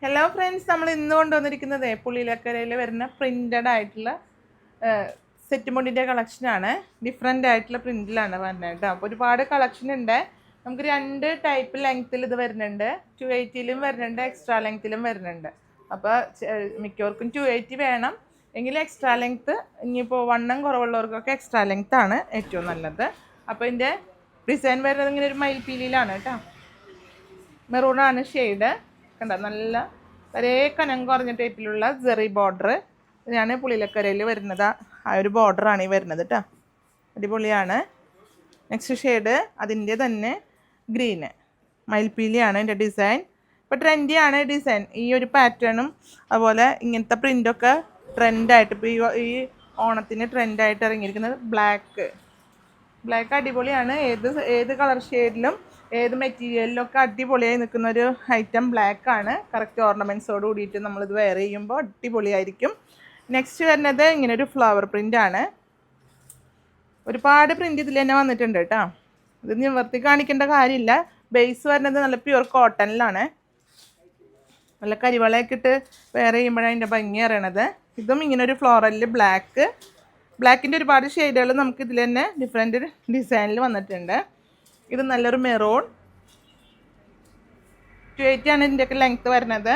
Hello friends, നമ്മൾ ഇന്ന് കൊണ്ടുവന്നിരിക്കുന്നത് പുളിയിലക്കരയിൽ വരുന്ന പ്രിൻ്റഡ് ആയിട്ടുള്ള സെറ്റ് മുണ്ടിൻ്റെ കളക്ഷനാണ്. ഡിഫറെൻ്റ് ആയിട്ടുള്ള പ്രിൻറ്റിലാണ് വരുന്നത് കേട്ടോ. അപ്പോൾ ഒരുപാട് കളക്ഷൻ ഉണ്ട്. നമുക്ക് 2 ടൈപ്പ് ലെങ്ത്തിൽ ഇത് വരുന്നുണ്ട്. 280ലും വരുന്നുണ്ട്, എക്സ്ട്രാ ലെങ്ത്തിലും വരുന്നുണ്ട്. അപ്പോൾ മിക്കവർക്കും 280 വേണം എങ്കിൽ എക്സ്ട്രാ ലെങ്ത്ത്, ഇനിയിപ്പോൾ വണ്ണം കുറവുള്ളവർക്കൊക്കെ എക്സ്ട്രാ ലെങ്ത്ത് ആണ് ഏറ്റവും നല്ലത്. അപ്പോൾ ഇതിൻ്റെ ഡിസൈൻ വരുന്നത് ഇങ്ങനെ ഒരു മയിൽപ്പീലിയിലാണ് കേട്ടോ. മെറൂണാണ് ഷെയ്ഡ്. കണ്ട, നല്ല ഒരേ കനം കുറഞ്ഞ ടൈപ്പിലുള്ള ജെറി ബോർഡർ. ഇതിനാണ് പുളിയിലക്കരയിൽ വരുന്നത്. ആ ഒരു ബോർഡറാണ് ഈ വരുന്നത് കേട്ടോ. അടിപൊളിയാണ്. നെക്സ്റ്റ് ഷെയ്ഡ് അതിൻ്റെ തന്നെ ഗ്രീന്, മയിൽപ്പീലിയാണ് എൻ്റെ ഡിസൈൻ. ഇപ്പോൾ ട്രെൻഡിയാണ് ഡിസൈൻ. ഈ ഒരു പാറ്റേണും അതുപോലെ ഇങ്ങനത്തെ പ്രിൻ്റൊക്കെ ട്രെൻഡായിട്ട് ഇപ്പോൾ ഈ ഓണത്തിന് ട്രെൻഡായിട്ട് ഇറങ്ങിയിരിക്കുന്നത് ബ്ലാക്ക് അടിപൊളിയാണ്. ഏത് കളർ ഷെയ്ഡിലും ഏത് മെറ്റീരിയലിലൊക്കെ അടിപൊളിയായി നിൽക്കുന്ന ഒരു ഐറ്റം ബ്ലാക്ക് ആണ്. കറക്റ്റ് ഓർണമെൻറ്റ്സോട് കൂടിയിട്ട് നമ്മളിത് വെയർ ചെയ്യുമ്പോൾ അടിപൊളിയായിരിക്കും. നെക്സ്റ്റ് വരുന്നത് ഇങ്ങനെ ഒരു ഫ്ലവർ പ്രിൻ്റ് ആണ്. ഒരുപാട് പ്രിൻ്റ് ഇതിൽ തന്നെ വന്നിട്ടുണ്ട് കേട്ടോ. ഇത് നിവർത്തി കാണിക്കേണ്ട കാര്യമില്ല. ബേസ് വരുന്നത് നല്ല പ്യുവർ കോട്ടണിലാണ്. നല്ല കരിവളയൊക്കെ ഇട്ട് വെയർ ചെയ്യുമ്പോഴാണ് അതിൻ്റെ ഭംഗി അറിയണത്. ഇതും ഇങ്ങനെ ഒരു ഫ്ലോറലിൽ ബ്ലാക്കിൻ്റെ ഒരുപാട് ഷെയ്ഡുകൾ നമുക്ക് ഇതിൽ തന്നെ ഡിഫറെൻറ്റ് ഡിസൈനിൽ വന്നിട്ടുണ്ട്. ഇത് നല്ലൊരു മെറൂൺ. 280 ആണ് ഇതിൻ്റെയൊക്കെ ലെങ്ത്ത് വരുന്നത്.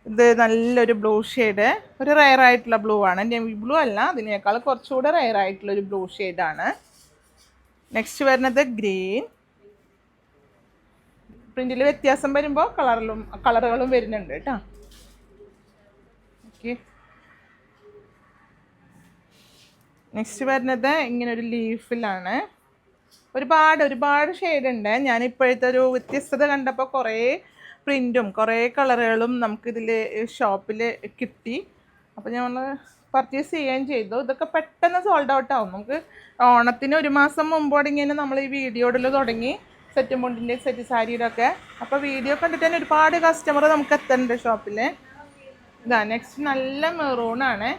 ഇത് നല്ലൊരു ബ്ലൂ ഷെയ്ഡ്, ഒരു റെയർ ആയിട്ടുള്ള ബ്ലൂ ആണ്. നേവി ബ്ലൂ അല്ല, അതിനേക്കാൾ കുറച്ചുകൂടെ റെയർ ആയിട്ടുള്ളൊരു ബ്ലൂ ഷെയ്ഡാണ്. നെക്സ്റ്റ് വരുന്നത് ഗ്രീൻ. പ്രിൻറ്റിൽ വ്യത്യാസം വരുമ്പോൾ കളറുകളും വരുന്നുണ്ട് കേട്ടോ. ഓക്കെ, നെക്സ്റ്റ് വരുന്നത് ഇങ്ങനെ ഒരു ലീഫിലാണ്. ഒരുപാട് ഷെയ്ഡ് ഉണ്ട്. ഞാനിപ്പോഴത്തെ ഒരു വ്യത്യസ്തത കണ്ടപ്പോൾ കുറേ പ്രിൻറ്റും കുറേ കളറുകളും നമുക്കിതിൽ ഷോപ്പിൽ കിട്ടി. അപ്പോൾ ഞങ്ങൾ പർച്ചേസ് ചെയ്യുകയും ചെയ്തു. ഇതൊക്കെ പെട്ടെന്ന് സോൾഡ് ഔട്ട് ആവും. നമുക്ക് ഓണത്തിന് 1 മാസം മുമ്പോടെ ഇങ്ങനെ നമ്മൾ ഈ വീഡിയോയിൽ തുടങ്ങി സെറ്റ് മുണ്ടിൻ്റെ സെറ്റ് സാരിയുടെ ഒക്കെ. അപ്പോൾ വീഡിയോ കണ്ടിട്ട് തന്നെ ഒരുപാട് കസ്റ്റമർ നമുക്ക് എത്തുന്നുണ്ട് ഷോപ്പിൽ. ഇതാ നെക്സ്റ്റ് നല്ല മെറൂണാണ്,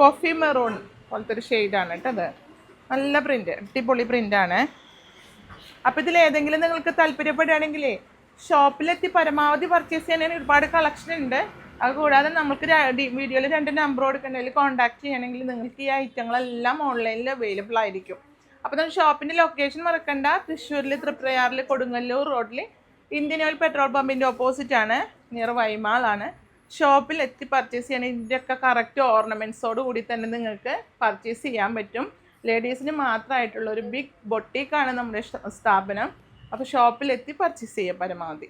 കോഫി മെറൂൺ പോലത്തെ ഒരു ഷെയ്ഡാണ് കേട്ടോ. അത് നല്ല പ്രിൻ്റ്, അടിപൊളി പ്രിൻ്റാണ്. അപ്പോൾ ഇതിൽ ഏതെങ്കിലും നിങ്ങൾക്ക് താല്പര്യപ്പെടുകയാണെങ്കിലേ ഷോപ്പിലെത്തി പരമാവധി പർച്ചേസ് ചെയ്യാൻ ഒരുപാട് കളക്ഷൻ ഉണ്ട്. അതുകൂടാതെ നമുക്ക് വീഡിയോയിൽ 2 നമ്പർ കൊടുക്കണമെങ്കിൽ കോൺടാക്ട് ചെയ്യണമെങ്കിൽ നിങ്ങൾക്ക് ഈ ഐറ്റങ്ങളെല്ലാം ഓൺലൈനിൽ അവൈലബിൾ ആയിരിക്കും. അപ്പോൾ നമ്മൾ ഷോപ്പിൻ്റെ ലൊക്കേഷൻ മറക്കണ്ട. തൃശ്ശൂരിൽ തൃപ്രയാറിൽ കൊടുങ്ങല്ലൂർ റോഡിൽ ഇന്ത്യൻ ഓയിൽ പെട്രോൾ പമ്പിൻ്റെ ഓപ്പോസിറ്റാണ്, നിയർ വൈമാളാണ്. ഷോപ്പിൽ എത്തി പർച്ചേസ് ചെയ്യണം. ഇതിൻ്റെയൊക്കെ കറക്റ്റ് ഓർണമെൻറ്റ്സോട് കൂടി തന്നെ നിങ്ങൾക്ക് പർച്ചേസ് ചെയ്യാൻ പറ്റും. ലേഡീസിന് മാത്രമായിട്ടുള്ള ഒരു ബിഗ് ബൊട്ടീക്കാണ് നമ്മുടെ സ്ഥാപനം. അപ്പോൾ ഷോപ്പിലെത്തി പർച്ചേസ് ചെയ്യുക പരമാവധി.